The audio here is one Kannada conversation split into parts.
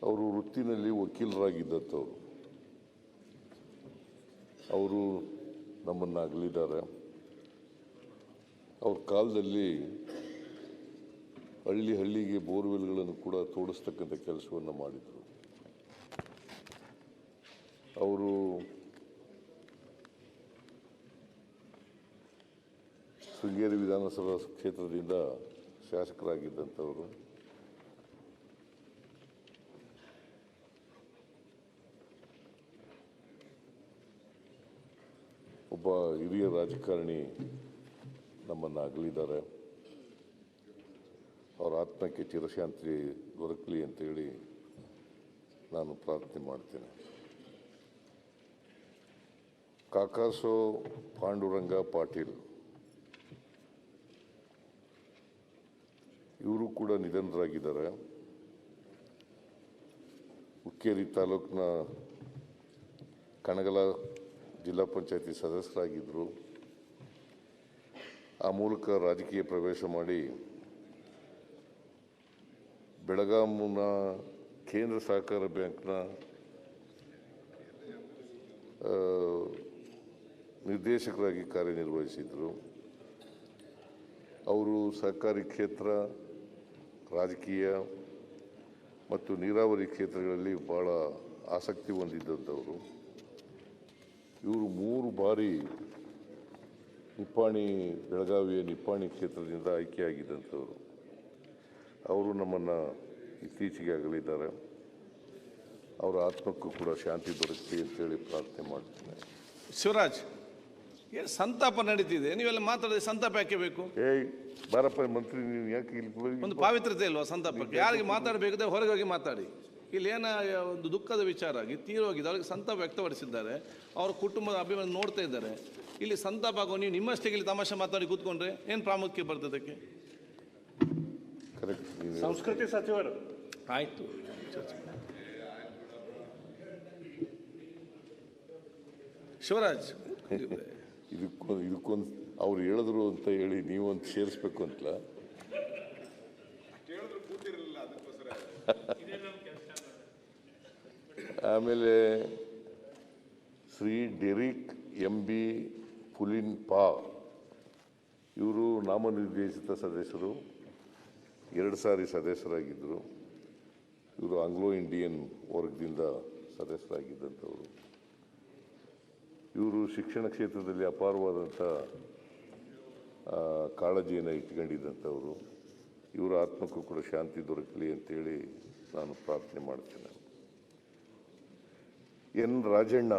ಅವರು ವೃತ್ತಿನಲ್ಲಿ ವಕೀಲರಾಗಿದ್ದಂಥವ್ರು. ಅವರು ನಮ್ಮನ್ನು ಅಗಲಿದ್ದಾರೆ. ಅವ್ರ ಕಾಲದಲ್ಲಿ ಹಳ್ಳಿಗೆ ಬೋರ್ವೆಲ್ಗಳನ್ನು ಕೂಡ ತೋಡಿಸ್ತಕ್ಕಂಥ ಕೆಲಸವನ್ನು ಮಾಡಿದರು. ಅವರು ಶೃಂಗೇರಿ ವಿಧಾನಸಭಾ ಕ್ಷೇತ್ರದಿಂದ ಶಾಸಕರಾಗಿದ್ದಂಥವರು. ಒಬ್ಬ ಹಿರಿಯ ರಾಜಕಾರಣಿ ನಮ್ಮನ್ನು ಅಗಲಿದ್ದಾರೆ. ಅವರ ಆತ್ಮಕ್ಕೆ ಚಿರಶಾಂತಿ ದೊರಕಲಿ ಅಂತೇಳಿ ನಾನು ಪ್ರಾರ್ಥನೆ ಮಾಡ್ತೇನೆ. ಕಾಕಾಸೋ ಪಾಂಡುರಂಗ ಪಾಟೀಲ್ ಇವರು ಕೂಡ ನಿಧನರಾಗಿದ್ದಾರೆ. ಹುಕ್ಕೇರಿ ತಾಲೂಕಿನ ಕಣಗಲ ಜಿಲ್ಲಾ ಪಂಚಾಯತಿ ಸದಸ್ಯರಾಗಿದ್ದರು. ಆ ಮೂಲಕ ರಾಜಕೀಯ ಪ್ರವೇಶ ಮಾಡಿ ಬೆಳಗಾಂನ ಕೇಂದ್ರ ಸಹಕಾರ ಬ್ಯಾಂಕ್ನ ನಿರ್ದೇಶಕರಾಗಿ ಕಾರ್ಯನಿರ್ವಹಿಸಿದರು. ಅವರು ಸಹಕಾರಿ ಕ್ಷೇತ್ರ, ರಾಜಕೀಯ ಮತ್ತು ನೀರಾವರಿ ಕ್ಷೇತ್ರಗಳಲ್ಲಿ ಭಾಳ ಆಸಕ್ತಿ ಹೊಂದಿದ್ದಂಥವರು. ಇವರು 3 ಬಾರಿ ಬೆಳಗಾವಿಯ ನಿಪ್ಪಾಣಿ ಕ್ಷೇತ್ರದಿಂದ ಆಯ್ಕೆಯಾಗಿದ್ದಂಥವರು. ಅವರು ನಮ್ಮನ್ನು ಇತ್ತೀಚೆಗೆ ಅಗಲಿದ್ದಾರೆ. ಅವರ ಆತ್ಮಕ್ಕೂ ಕೂಡ ಶಾಂತಿ ದೊರಕಲಿ ಅಂತೇಳಿ ಪ್ರಾರ್ಥನೆ ಮಾಡ್ತೇನೆ. ಶಿವರಾಜ್, ಏನು ಸಂತಾಪ ನಡೀತಿದೆ, ನೀವೆಲ್ಲ ಮಾತಾಡಿದ್ರೆ ಸಂತಾಪ ಯಾಕೆ ಬೇಕು? ಬಾರಪ್ಪ ಮಂತ್ರಿ, ನೀವು ಯಾಕೆ ಇಲ್ಲಿ ಒಂದು ಪಾವಿತ್ರತೆ ಇಲ್ವಾ ಸಂತಾಪಕ್ಕೆ? ಯಾರಿಗೆ ಮಾತಾಡಬೇಕಿದ್ರೆ ಹೊರಗೆ ಹೋಗಿ ಮಾತಾಡಿ. ಇಲ್ಲಿ ಏನೋ ಒಂದು ದುಃಖದ ವಿಚಾರ ಆಗಿ ತೀರೋಗಿದೆ, ಅವರಿಗೆ ಸಂತಾಪ ವ್ಯಕ್ತಪಡಿಸಿದ್ದಾರೆ. ಅವರ ಕುಟುಂಬದ ಅಭಿಮಾನ ನೋಡ್ತಾ ಇದ್ದಾರೆ. ಇಲ್ಲಿ ಸಂತಾಪ ಆಗೋ ನೀವು ನಿಮ್ಮಷ್ಟೇ ಇಲ್ಲಿ ತಮಾಷೆ ಮಾತಾಡಿ ಕೂತ್ಕೊಂಡ್ರೆ ಏನು ಪ್ರಾಮುಖ್ಯ ಬರ್ತದಕ್ಕೆ? ಸಂಸ್ಕೃತಿ ಸಚಿವರು ಆಯಿತು. ಶಿವರಾಜ್, ಇದಕ್ಕೊಂದು ಅವ್ರು ಹೇಳಿದ್ರು ಅಂತ ಹೇಳಿ ನೀವೊಂದು ಸೇರಿಸ್ಬೇಕು ಅಂತಲ್ಲ. ಆಮೇಲೆ ಶ್ರೀ ಡೆರಿಕ್ MB ಪುಲಿನ್ಪಾ ಇವರು ನಾಮನಿರ್ದೇಶಿತ ಸದಸ್ಯರು, 2 ಸಾರಿ ಸದಸ್ಯರಾಗಿದ್ದರು. ಇವರು ಆಂಗ್ಲೋ ಇಂಡಿಯನ್ ವರ್ಗದಿಂದ ಸದಸ್ಯರಾಗಿದ್ದಂಥವರು. ಇವರು ಶಿಕ್ಷಣ ಕ್ಷೇತ್ರದಲ್ಲಿ ಅಪಾರವಾದಂಥ ಕಾಳಜಿಯನ್ನು ಇಟ್ಕೊಂಡಿದ್ದಂಥವರು. ಇವರ ಆತ್ಮಕ್ಕೂ ಕೂಡ ಶಾಂತಿ ದೊರಕಲಿ ಅಂತೇಳಿ ನಾನು ಪ್ರಾರ್ಥನೆ ಮಾಡ್ತೇನೆ. N. ರಾಜಣ್ಣ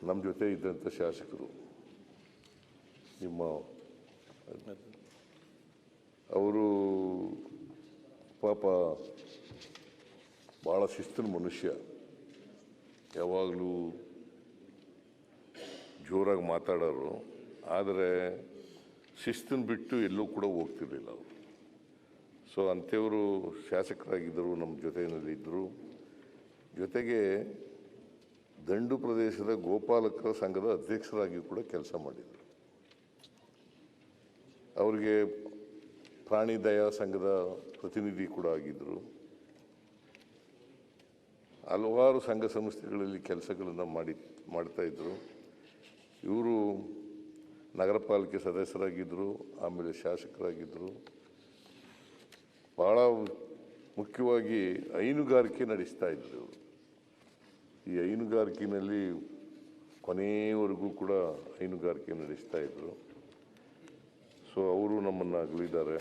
ನಮ್ಮ ಜೊತೆ ಇದ್ದಂಥ ಶಾಸಕರು. ಅವರು ಪಾಪ ಭಾಳ ಶಿಸ್ತಿನ ಮನುಷ್ಯ. ಯಾವಾಗಲೂ ಜೋರಾಗಿ ಮಾತಾಡೋರು, ಆದರೆ ಶಿಸ್ತನ್ನು ಬಿಟ್ಟು ಎಲ್ಲೂ ಕೂಡ ಹೋಗ್ತಿರ್ಲಿಲ್ಲ ಅವರು. ಸೊ ಅಂಥವರು ಶಾಸಕರಾಗಿದ್ದರು, ನಮ್ಮ ಜೊತೆಯಲ್ಲಿದ್ದರು. ಜೊತೆಗೆ ದಂಡು ಪ್ರದೇಶದ ಗೋಪಾಲಕರ ಸಂಘದ ಅಧ್ಯಕ್ಷರಾಗಿ ಕೂಡ ಕೆಲಸ ಮಾಡಿದರು. ಅವರಿಗೆ ಪ್ರಾಣಿ ದಯಾ ಸಂಘದ ಪ್ರತಿನಿಧಿ ಕೂಡ ಆಗಿದ್ದರು. ಹಲವಾರು ಸಂಘ ಸಂಸ್ಥೆಗಳಲ್ಲಿ ಕೆಲಸಗಳನ್ನು ಮಾಡ್ತಾಯಿದ್ರು. ಇವರು ನಗರ ಪಾಲಿಕೆ ಸದಸ್ಯರಾಗಿದ್ದರು, ಆಮೇಲೆ ಶಾಸಕರಾಗಿದ್ದರು. ಭಾಳ ಮುಖ್ಯವಾಗಿ ಹೈನುಗಾರಿಕೆ ನಡೆಸ್ತಾ ಇದ್ರು ಇವರು. ಈ ಹೈನುಗಾರಿಕೆಯಲ್ಲಿ ಕೊನೆಯವರೆಗೂ ಕೂಡ ಹೈನುಗಾರಿಕೆ ನಡೆಸ್ತಾ ಇದ್ರು. ಸೊ ಅವರು ನಮ್ಮನ್ನು ಅಗಲಿದ್ದಾರೆ.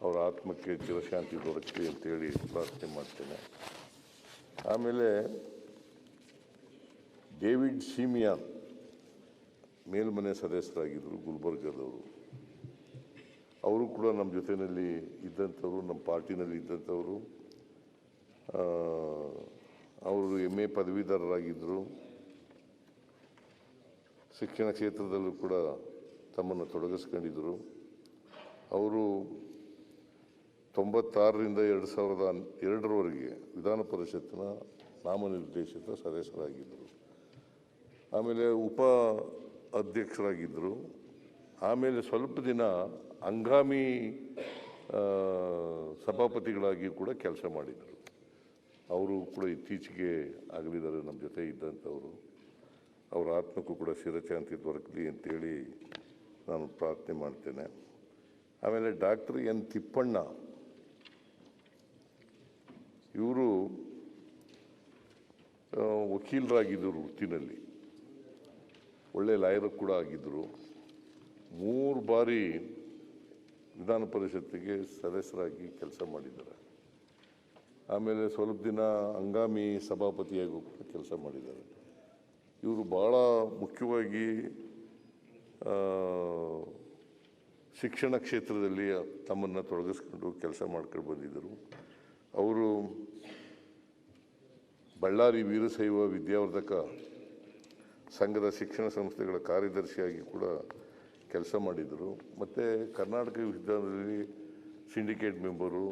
ಅವರ ಆತ್ಮಕ್ಕೆ ಚಿರಶಾಂತಿ ದೊರಕಲಿ ಅಂತೇಳಿ ಪ್ರಾರ್ಥನೆ ಮಾಡ್ತೇನೆ. ಆಮೇಲೆ ಡೇವಿಡ್ ಸಿಮಿಯಾನ್ ಮೇಲ್ಮನೆ ಸದಸ್ಯರಾಗಿದ್ದರು, ಗುಲ್ಬರ್ಗದವರು. ಅವರು ಕೂಡ ನಮ್ಮ ಜೊತೆಯಲ್ಲಿ ಇದ್ದಂಥವರು, ನಮ್ಮ ಪಾರ್ಟಿನಲ್ಲಿ ಇದ್ದಂಥವರು. ಅವರು MA ಪದವೀಧರರಾಗಿದ್ದರು. ಶಿಕ್ಷಣ ಕ್ಷೇತ್ರದಲ್ಲೂ ಕೂಡ ತಮ್ಮನ್ನು ತೊಡಗಿಸ್ಕೊಂಡಿದ್ದರು. ಅವರು 96ರಿಂದ 2002ರವರೆಗೆ ವಿಧಾನ ಪರಿಷತ್ತಿನ ನಾಮನಿರ್ದೇಶಿತ ಸದಸ್ಯರಾಗಿದ್ದರು. ಆಮೇಲೆ ಉಪ ಅಧ್ಯಕ್ಷರಾಗಿದ್ದರು. ಆಮೇಲೆ ಸ್ವಲ್ಪ ದಿನ ಹಂಗಾಮಿ ಸಭಾಪತಿಗಳಾಗಿ ಕೂಡ ಕೆಲಸ ಮಾಡಿದರು. ಅವರು ಕೂಡ ಇತ್ತೀಚೆಗೆ ಆಗಲಿದ್ದಾರೆ ನಮ್ಮ ಜೊತೆ ಇದ್ದಂಥವರು. ಅವರ ಆತ್ಮಕ್ಕೂ ಕೂಡ ಚಿರಶಾಂತಿ ದೊರಕಲಿ ಅಂತೇಳಿ ನಾನು ಪ್ರಾರ್ಥನೆ ಮಾಡ್ತೇನೆ. ಆಮೇಲೆ ಡಾಕ್ಟರ್ ಎನ್ ತಿಪ್ಪಣ್ಣ ಇವರು ವಕೀಲರಾಗಿದ್ದರು, ವೃತ್ತಿನಲ್ಲಿ ಒಳ್ಳೆ ಲಾಯರ್ ಕೂಡ ಆಗಿದ್ದರು. 3 ಬಾರಿ ವಿಧಾನ ಪರಿಷತ್ತಿಗೆ ಸದಸ್ಯರಾಗಿ ಕೆಲಸ ಮಾಡಿದ್ದಾರೆ. ಆಮೇಲೆ ಸ್ವಲ್ಪ ದಿನ ಹಂಗಾಮಿ ಸಭಾಪತಿಯಾಗೂ ಕೂಡ ಕೆಲಸ ಮಾಡಿದ್ದಾರೆ. ಇವರು ಭಾಳ ಮುಖ್ಯವಾಗಿ ಶಿಕ್ಷಣ ಕ್ಷೇತ್ರದಲ್ಲಿ ತಮ್ಮನ್ನು ತೊಡಗಿಸ್ಕೊಂಡು ಕೆಲಸ ಮಾಡ್ಕೊಂಡು ಬಂದಿದ್ದರು. ಅವರು ಬಳ್ಳಾರಿ ವೀರಶೈವ ವಿದ್ಯಾವರ್ಧಕ ಸಂಘದ ಶಿಕ್ಷಣ ಸಂಸ್ಥೆಗಳ ಕಾರ್ಯದರ್ಶಿಯಾಗಿ ಕೂಡ ಕೆಲಸ ಮಾಡಿದರು. ಮತ್ತು ಕರ್ನಾಟಕ ವಿಶ್ವವಿದ್ಯಾಲಯದಲ್ಲಿ ಸಿಂಡಿಕೇಟ್ ಮೆಂಬರು,